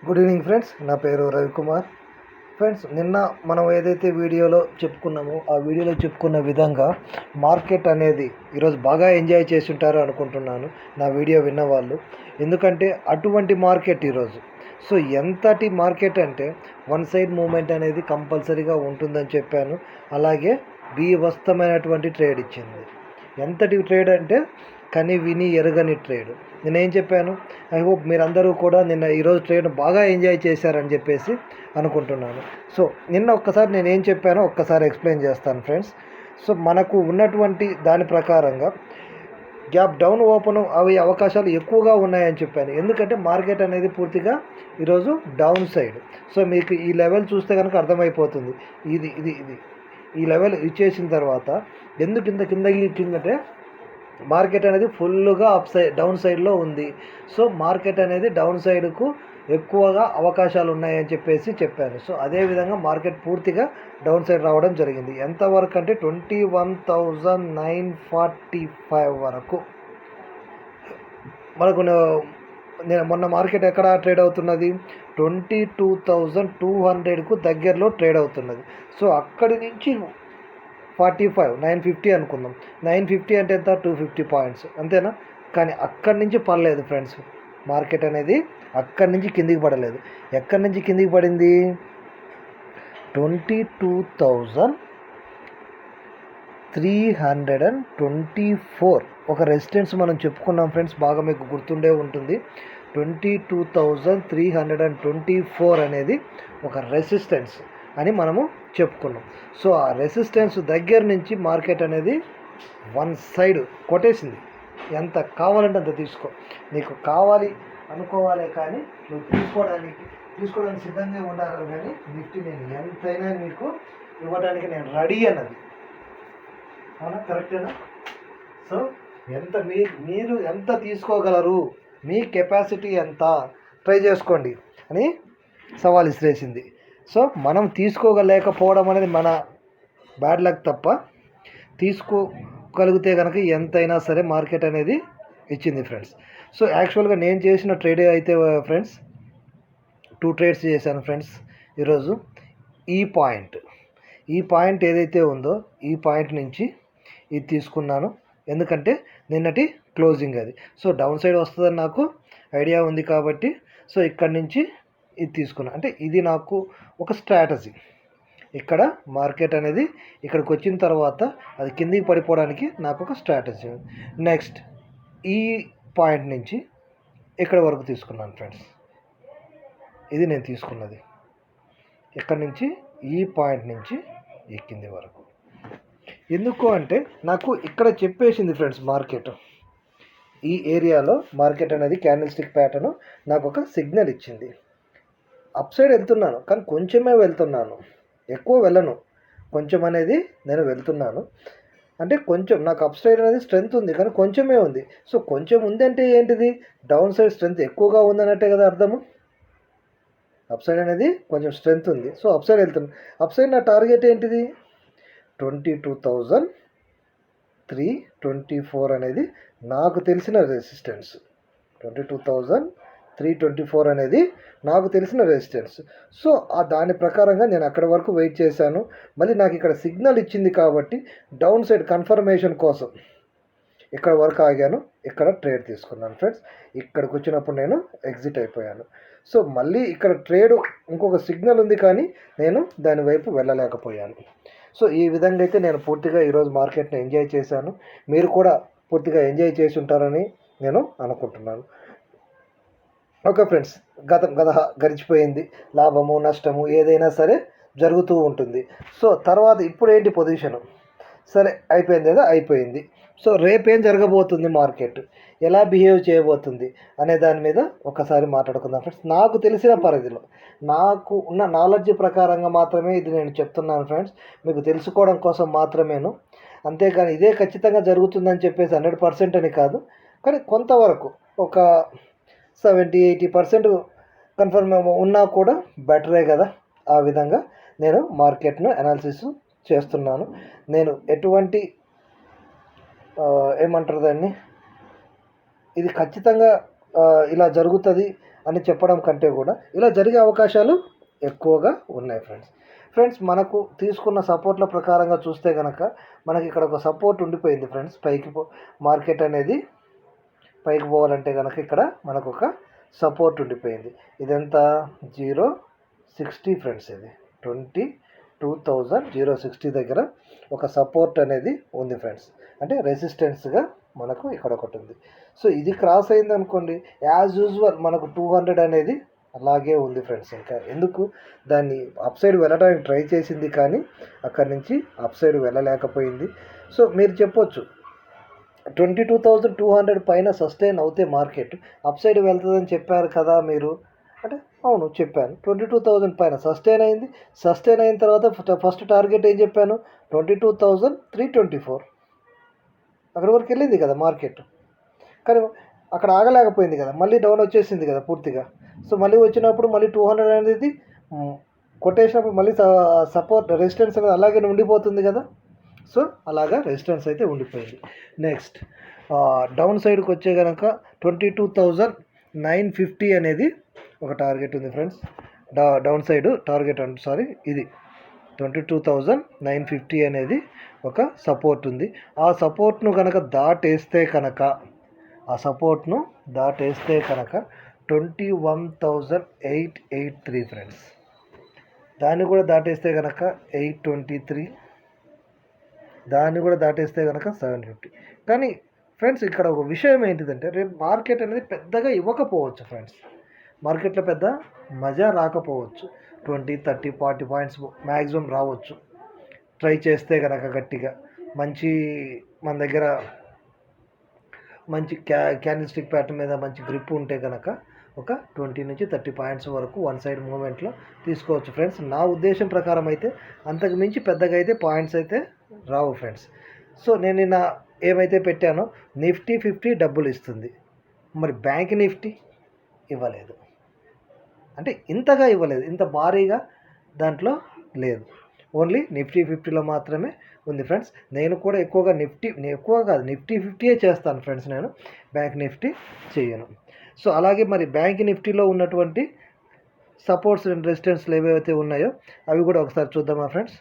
Good evening friends. నా పేరు Ravikumar. Friends, నిన్న మనం ఏదైతే వీడియోలో చెప్పుకున్నామో ఆ వీడియోలో చెప్పుకున్న విధంగా మార్కెట్ అనేది ఈరోజు బాగా ఎంజాయ్ చేసి ఉంటారు అనుకుంటున్నాను నా వీడియో విన్నవాళ్ళు. ఎందుకంటే అటువంటి మార్కెట్ ఈరోజు. సో ఎంతటి మార్కెట్ అంటే వన్ సైడ్ మూమెంట్ అనేది కంపల్సరీగా ఉంటుందని చెప్పాను. అలాగే బీభత్సమైనటువంటి ట్రేడ్ ఇచ్చింది. ఎంతటి ట్రేడ్ అంటే కని విని ఎరగని ట్రేడ్. నేనేం చెప్పాను, ఐ హోప్ మీరందరూ కూడా ఈరోజు ట్రేడ్ బాగా ఎంజాయ్ చేశారని చెప్పేసి అనుకుంటున్నాను. సో నిన్న ఒక్కసారి నేనేం చెప్పానో ఒక్కసారి ఎక్స్ప్లెయిన్ చేస్తాను ఫ్రెండ్స్. సో మనకు ఉన్నటువంటి దాని ప్రకారంగా గ్యాప్ డౌన్ ఓపెన్ అవి అవకాశాలు ఎక్కువగా ఉన్నాయని చెప్పాను. ఎందుకంటే మార్కెట్ అనేది పూర్తిగా ఈరోజు డౌన్ సైడ్. సో మీకు ఈ లెవెల్ చూస్తే కనుక అర్థమైపోతుంది. ఇది ఇది ఇది ఈ లెవెల్ ఇచ్చేసిన తర్వాత ఎందుకు ఇంత కిందంటే మార్కెట్ అనేది ఫుల్గా డౌన్ సైడ్లో ఉంది. సో మార్కెట్ అనేది డౌన్ సైడ్కు ఎక్కువగా అవకాశాలు ఉన్నాయని చెప్పాను. సో అదేవిధంగా మార్కెట్ పూర్తిగా డౌన్ సైడ్ రావడం జరిగింది. ఎంతవరకు అంటే 21,945 వరకు మనకు మొన్న మార్కెట్ ఎక్కడ ట్రేడ్ అవుతున్నది, 22,200కు దగ్గరలో ట్రేడ్ అవుతున్నది. సో అక్కడి నుంచి 950 అనుకుందాం. 950 అంటే ఎంత, 250 పాయింట్స్ అంతేనా. కానీ అక్కడి నుంచి పడలేదు ఫ్రెండ్స్. మార్కెట్ అనేది అక్కడి నుంచి కిందికి పడలేదు. ఎక్కడి నుంచి కిందికి పడింది, 22,324 ఒక రెసిస్టెన్స్ మనం చెప్పుకున్నాం ఫ్రెండ్స్. బాగా మీకు గుర్తుండే ఉంటుంది. 22,324 అనేది ఒక రెసిస్టెన్స్ అని మనము చెప్పుకున్నాం. సో ఆ రెసిస్టెన్స్ దగ్గర నుంచి మార్కెట్ అనేది వన్ సైడ్ కొట్టేసింది. ఎంత కావాలంటే అంత తీసుకో, నీకు కావాలి అనుకోవాలి, కానీ నువ్వు తీసుకోవడానికి సిద్ధంగా ఉండాలి. కానీ నిఫ్టీ నేను ఎంతైనా నీకు ఇవ్వడానికి నేను రెడీ అన్నది. అవునా, కరెక్టేనా? సో మీరు ఎంత తీసుకోగలరు, మీ కెపాసిటీ ఎంత, ట్రై చేసుకోండి అని సవాల్ ఇసిరేసింది. సో మనం తీసుకోలేకపోవడం అనేది మన బ్యాడ్ లక్ తప్ప, తీసుకోగలిగితే కనుక ఎంతైనా సరే మార్కెట్ అనేది ఇచ్చింది ఫ్రెండ్స్. సో యాక్చువల్గా నేను చేసిన ట్రేడ్ అయితే ఫ్రెండ్స్ 2 ట్రేడ్స్ చేశాను ఫ్రెండ్స్ ఈరోజు. ఈ పాయింట్ ఏదైతే ఉందో ఈ పాయింట్ నుంచి ఇది తీసుకున్నాను. ఎందుకంటే నిన్నటి క్లోజింగ్ అది. సో డౌన్ సైడ్ వస్తుందని నాకు ఐడియా ఉంది కాబట్టి సో ఇక్కడి నుంచి ఇది తీసుకున్నాను. అంటే ఇది నాకు ఒక స్ట్రాటజీ. ఇక్కడ మార్కెట్ అనేది ఇక్కడికి వచ్చిన తర్వాత అది కిందికి పడిపోవడానికి నాకు ఒక స్ట్రాటజీ. నెక్స్ట్ ఈ పాయింట్ నుంచి ఇక్కడ వరకు తీసుకున్నాను ఫ్రెండ్స్. ఇది నేను తీసుకున్నది. ఇక్కడ నుంచి ఈ పాయింట్ నుంచి ఈ కింది వరకు. ఎందుకు అంటే నాకు ఇక్కడ చెప్పేసింది ఫ్రెండ్స్ మార్కెట్. ఈ ఏరియాలో మార్కెట్ అనేది క్యాండిల్ స్టిక్ ప్యాటర్న్ నాకు ఒక సిగ్నల్ ఇచ్చింది. అప్ సైడ్ వెళ్తున్నాను, కానీ కొంచెమే వెళ్తున్నాను, ఎక్కువ వెళ్ళను. కొంచెం అనేది నేను వెళ్తున్నాను. అంటే కొంచెం నాకు అప్ సైడ్ అనేది స్ట్రెంత్ ఉంది, కానీ కొంచెమే ఉంది. సో కొంచెం ఉంది అంటే ఏంటిది, డౌన్ సైడ్ స్ట్రెంత్ ఎక్కువగా ఉందన్నట్టే కదా అర్థము. అప్ సైడ్ అనేది కొంచెం స్ట్రెంత్ ఉంది. సో అప్ సైడ్ వెళ్తున్నాను. అప్ సైడ్ నా టార్గెట్ ఏంటిది, 22,324 అనేది నాకు తెలిసిన రెసిస్టెన్స్. 22,324 అనేది నాకు తెలిసిన రెసిస్టెన్స్. సో దాని ప్రకారంగా నేను అక్కడి వరకు వెయిట్ చేశాను. మళ్ళీ నాకు ఇక్కడ సిగ్నల్ ఇచ్చింది కాబట్టి డౌన్ సైడ్ కన్ఫర్మేషన్ కోసం ఇక్కడ వరకు ఆగాను. ఇక్కడ ట్రేడ్ తీసుకున్నాను ఫ్రెండ్స్. ఇక్కడికి వచ్చినప్పుడు నేను ఎగ్జిట్ అయిపోయాను. సో మళ్ళీ ఇక్కడ ట్రేడ్ ఇంకొక సిగ్నల్ ఉంది, కానీ నేను దాని వైపు వెళ్ళలేకపోయాను. సో ఈ విధంగా అయితే నేను పూర్తిగా ఈరోజు మార్కెట్ని ఎంజాయ్ చేశాను. మీరు కూడా పూర్తిగా ఎంజాయ్ చేసి ఉంటారని నేను అనుకుంటున్నాను. ఓకే ఫ్రెండ్స్, గడిచిపోయింది. లాభము నష్టము ఏదైనా సరే జరుగుతూ ఉంటుంది. సో తర్వాత ఇప్పుడు ఏంటి పొజిషను, సరే అయిపోయింది కదా, అయిపోయింది. సో రేపేం జరగబోతుంది, మార్కెట్ ఎలా బిహేవ్ చేయబోతుంది అనే దాని మీద ఒకసారి మాట్లాడుకుందాం ఫ్రెండ్స్. నాకు తెలిసిన పరిధిలో, నాకు ఉన్న నాలెడ్జ్ ప్రకారంగా మాత్రమే ఇది నేను చెప్తున్నాను ఫ్రెండ్స్. మీకు తెలుసుకోవడం కోసం మాత్రమేను. అంతేకాని ఇదే ఖచ్చితంగా జరుగుతుందని చెప్పేసి 100% అని కాదు, కానీ కొంతవరకు ఒక 70-80% కన్ఫర్మ్ ఉన్నా కూడా బెటరే కదా. ఆ విధంగా నేను మార్కెట్ను అనాలిసిస్ చేస్తున్నాను. నేను ఎటువంటి ఏమంటారు దాన్ని, ఇది ఖచ్చితంగా ఇలా జరుగుతుంది అని చెప్పడం కంటే కూడా ఇలా జరిగే అవకాశాలు ఎక్కువగా ఉన్నాయి ఫ్రెండ్స్ మనకు తీసుకున్న సపోర్ట్ల ప్రకారంగా చూస్తే కనుక మనకి ఇక్కడ ఒక సపోర్ట్ ఉండిపోయింది ఫ్రెండ్స్. మార్కెట్ అనేది పైకి పోవాలంటే కనుక ఇక్కడ మనకు ఒక సపోర్ట్ ఉండిపోయింది. ఇదంతా 0.60 ఫ్రెండ్స్. ఇది 22,060 దగ్గర ఒక సపోర్ట్ అనేది ఉంది ఫ్రెండ్స్. అంటే రెసిస్టెన్స్గా మనకు ఇక్కడ ఒకటి ఉంది. సో ఇది క్రాస్ అయింది అనుకోండి, యాజ్ యూజువల్ మనకు 200 అనేది అలాగే ఉంది ఫ్రెండ్స్. ఇంకా ఎందుకు దాన్ని అప్ సైడ్ వెళ్ళడానికి ట్రై చేసింది కానీ అక్కడి నుంచి అప్ సైడ్ వెళ్ళలేకపోయింది. సో మీరు చెప్పొచ్చు 22,200 పైన సస్టైన్ అవుతే మార్కెట్ అప్ సైడ్ వెళ్తుందని చెప్పారు కదా మీరు అంటే, అవును చెప్పాను. 22,000 పైన సస్టైన్ అయింది. సస్టైన్ అయిన తర్వాత ఫస్ట్ టార్గెట్ ఏం చెప్పాను, 22,324 అక్కడి వరకు వెళ్ళింది కదా మార్కెట్. కానీ అక్కడ ఆగలేకపోయింది కదా, మళ్ళీ డౌన్ వచ్చేసింది కదా పూర్తిగా. సో మళ్ళీ వచ్చినప్పుడు మళ్ళీ 200 అనేది కొట్టేసినప్పుడు మళ్ళీ సపోర్ట్ రెసిస్టెన్స్ అనేది అలాగే ఉండిపోతుంది కదా. సో అలాగా రెసిస్టెన్స్ అయితే ఉండిపోయింది. నెక్స్ట్ డౌన్ సైడ్కి వచ్చే కనుక 22,950 అనేది ఒక టార్గెట్ ఉంది ఫ్రెండ్స్. డౌన్ సైడ్ టార్గెట్ ఇది 22,950 అనేది ఒక సపోర్ట్ ఉంది. ఆ సపోర్ట్ను కనుక దాటేస్తే కనుక 21,883 ఫ్రెండ్స్. దాన్ని కూడా దాటేస్తే కనుక 823, దాన్ని కూడా దాటేస్తే కనుక 750. కానీ ఫ్రెండ్స్ ఇక్కడ ఒక విషయం ఏంటిదంటే, రేపు మార్కెట్ అనేది పెద్దగా ఇవ్వకపోవచ్చు ఫ్రెండ్స్. మార్కెట్లో పెద్ద మజా రాకపోవచ్చు. 20, 30, 40 పాయింట్స్ మ్యాక్సిమం రావచ్చు ట్రై చేస్తే కనుక గట్టిగా. మన దగ్గర మంచి క్యాండిల్ స్టిక్ ప్యాటర్న్ మీద మంచి గ్రిప్ ఉంటే కనుక ఒక 20 నుంచి 30 పాయింట్స్ వరకు వన్ సైడ్ మూమెంట్లో తీసుకోవచ్చు ఫ్రెండ్స్. నా ఉద్దేశం ప్రకారం అయితే అంతకు మించి పెద్దగా అయితే పాయింట్స్ అయితే రావు ఫ్రెండ్స్. సో నేను నిన్న ఏమైతే పెట్టానో నిఫ్టీ 50 డబ్బులు ఇస్తుంది, మరి బ్యాంక్ నిఫ్టీ ఇవ్వలేదు. అంటే ఇంతగా ఇవ్వలేదు, ఇంత భారీగా దాంట్లో లేదు. ఓన్లీ నిఫ్టీ 50లో మాత్రమే ఉంది ఫ్రెండ్స్. నేను కూడా ఎక్కువగా నిఫ్టీ 50 చేస్తాను ఫ్రెండ్స్. నేను బ్యాంక్ నిఫ్టీ చేయను. సో అలాగే మరి బ్యాంక్ నిఫ్టీలో ఉన్నటువంటి సపోర్ట్స్ అండ్ రెసిస్టెన్స్లు ఏవైతే ఉన్నాయో అవి కూడా ఒకసారి చూద్దామా friends.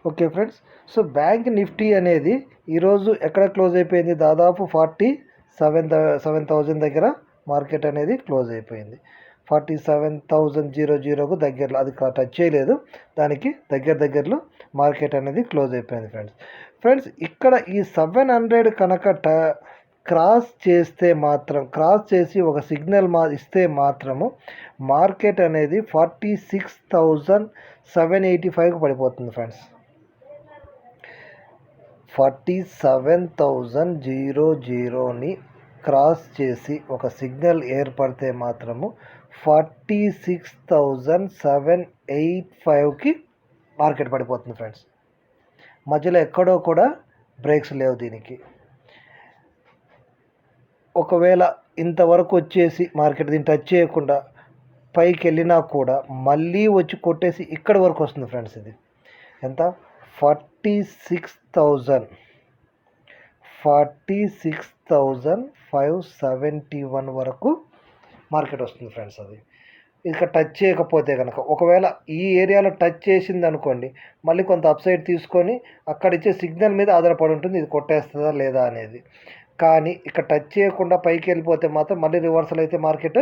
Okay friends, so bank Nifty అనేది ఈరోజు ఎక్కడ క్లోజ్ అయిపోయింది, దాదాపు 47,000 దగ్గర మార్కెట్ అనేది క్లోజ్ అయిపోయింది. 47,000కు దగ్గరలో, అది టచ్ చేయలేదు, దానికి దగ్గరలో మార్కెట్ అనేది క్లోజ్ అయిపోయింది ఫ్రెండ్స్. ఇక్కడ ఈ 700 కనుక క్రాస్ చేసి ఒక సిగ్నల్ ఇస్తే మాత్రము మార్కెట్ అనేది 46,785కు పడిపోతుంది ఫ్రెండ్స్. 47,000ని క్రాస్ చేసి ఒక సిగ్నల్ ఏర్పడితే మాత్రము 46,785కి మార్కెట్ పడిపోతుంది ఫ్రెండ్స్. మధ్యలో ఎక్కడో కూడా బ్రేక్స్ లేవు దీనికి. ఒకవేళ ఇంతవరకు వచ్చేసి మార్కెట్ దీన్ని టచ్ చేయకుండా పైకి వెళ్ళినా కూడా మళ్ళీ వచ్చి కొట్టేసి ఇక్కడ వరకు వస్తుంది ఫ్రెండ్స్. ఇది ఎంత, 46,571 వరకు మార్కెట్ వస్తుంది ఫ్రెండ్స్. అది ఇక టచ్ చేయకపోతే కనుక, ఒకవేళ ఈ ఏరియాలో టచ్ చేసింది అనుకోండి, మళ్ళీ కొంత అప్సైడ్ తీసుకొని అక్కడ ఇచ్చే సిగ్నల్ మీద ఆధారపడి ఉంటుంది ఇది కొట్టేస్తుందా లేదా అనేది. కానీ ఇక్కడ టచ్ చేయకుండా పైకి వెళ్ళిపోతే మాత్రం మళ్ళీ రివర్సల్ అయితే మార్కెట్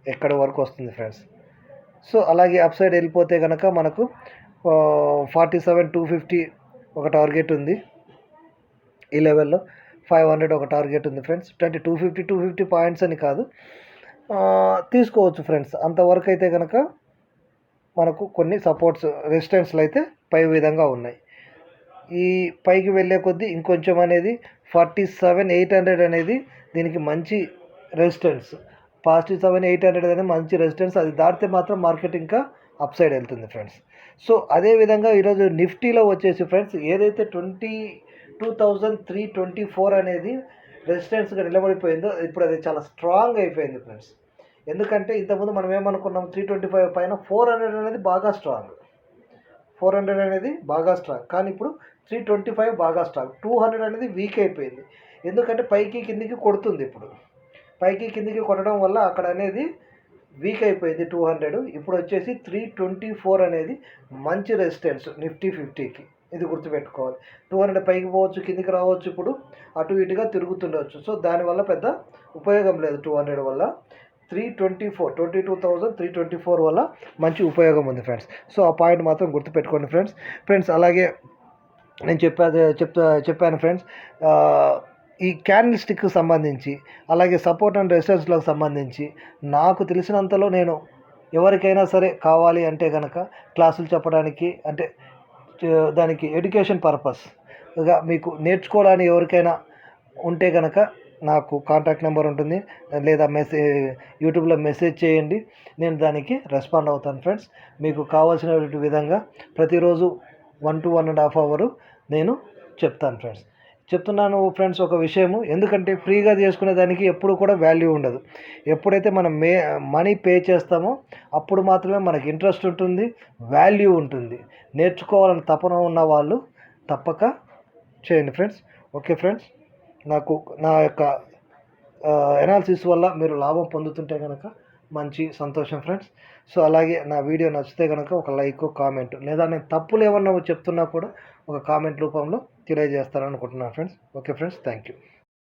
ఎక్కడి వరకు వస్తుంది ఫ్రెండ్స్. సో అలాగే అప్సైడ్ వెళ్ళిపోతే కనుక మనకు 47,250 ఒక టార్గెట్ ఉంది. ఈ లెవెల్లో 500 ఒక టార్గెట్ ఉంది ఫ్రెండ్స్. 250 పాయింట్స్ అని కాదు, తీసుకోవచ్చు ఫ్రెండ్స్. అంతవరకు అయితే కనుక మనకు కొన్ని సపోర్ట్స్ రెసిస్టెన్స్లు అయితే పై విధంగా ఉన్నాయి. ఈ పైకి వెళ్ళే కొద్దీ ఇంకొంచెం అనేది 47,800 అనేది దీనికి మంచి రెసిస్టెన్స్. 47,800 అనేది మంచి రెసిస్టెన్స్. అది దాటితే మాత్రం మార్కెట్ ఇంకా అప్ సైడ్ వెళ్తుంది ఫ్రెండ్స్. సో అదేవిధంగా ఈరోజు నిఫ్టీలో వచ్చేసి ఫ్రెండ్స్ ఏదైతే 22,324 అనేది రెసిస్టెన్స్గా నిలబడిపోయిందో ఇప్పుడు అది చాలా స్ట్రాంగ్ అయిపోయింది ఫ్రెండ్స్. ఎందుకంటే ఇంతకుముందు మనం ఏమనుకున్నాం, 325 పైన 400 అనేది బాగా స్ట్రాంగ్, 400 అనేది బాగా స్ట్రాంగ్. కానీ ఇప్పుడు 325 బాగా స్ట్రాంగ్, 200 అనేది వీక్ అయిపోయింది. ఎందుకంటే పైకి కిందికి కొడుతుంది. ఇప్పుడు పైకి కిందికి కొట్టడం వల్ల అక్కడ అనేది వీక్ అయిపోయింది 200. ఇప్పుడు వచ్చేసి 324 అనేది మంచి రెసిస్టెన్స్ నిఫ్టీ 50కి. ఇది గుర్తుపెట్టుకోవాలి. 200 పైకి పోవచ్చు, కిందికి రావచ్చు, ఇప్పుడు అటు ఇటుగా తిరుగుతుండవచ్చు. సో దానివల్ల పెద్ద ఉపయోగం లేదు. 200 వల్ల 22,324 వల్ల మంచి ఉపయోగం ఉంది ఫ్రెండ్స్. సో ఆ పాయింట్ మాత్రం గుర్తుపెట్టుకోండి ఫ్రెండ్స్. అలాగే నేను చెప్పాను ఫ్రెండ్స్, ఈ క్యాండిల్ స్టిక్కి సంబంధించి, అలాగే సపోర్ట్ అండ్ రెసిస్టెన్స్లకు సంబంధించి నాకు తెలిసినంతలో నేను ఎవరికైనా సరే కావాలి అంటే కనుక క్లాసులు చెప్పడానికి, అంటే దానికి ఎడ్యుకేషన్ పర్పస్గా మీకు నేర్చుకోవడానికి ఎవరికైనా ఉంటే కనుక నాకు కాంటాక్ట్ నెంబర్ ఉంటుంది, లేదా యూట్యూబ్లో మెసేజ్ చేయండి. నేను దానికి రెస్పాండ్ అవుతాను ఫ్రెండ్స్. మీకు కావాల్సినటువంటి విధంగా ప్రతిరోజు 1 to 1.5 అవర్ నేను చెప్తున్నాను ఫ్రెండ్స్ ఒక విషయము. ఎందుకంటే ఫ్రీగా చేసుకునే దానికి ఎప్పుడు కూడా వాల్యూ ఉండదు. ఎప్పుడైతే మనం మనీ పే చేస్తామో అప్పుడు మాత్రమే మనకి ఇంట్రెస్ట్ ఉంటుంది, వాల్యూ ఉంటుంది. నేర్చుకోవాలని తపన ఉన్న వాళ్ళు తప్పక చేయండి ఫ్రెండ్స్. ఓకే ఫ్రెండ్స్, నాకు నా యొక్క ఎనాలిసిస్ వల్ల మీరు లాభం పొందుతుంటే కనుక మంచి సంతోషం ఫ్రెండ్స్. సో అలాగే నా వీడియో నచ్చితే కనుక ఒక లైక్, కామెంట్, లేదా నేను తప్పులు ఏమన్నా చెప్తున్నా కూడా ఒక కామెంట్ రూపంలో తెలియజేస్తారనుకుంటున్నాను friends. Okay friends, thank you.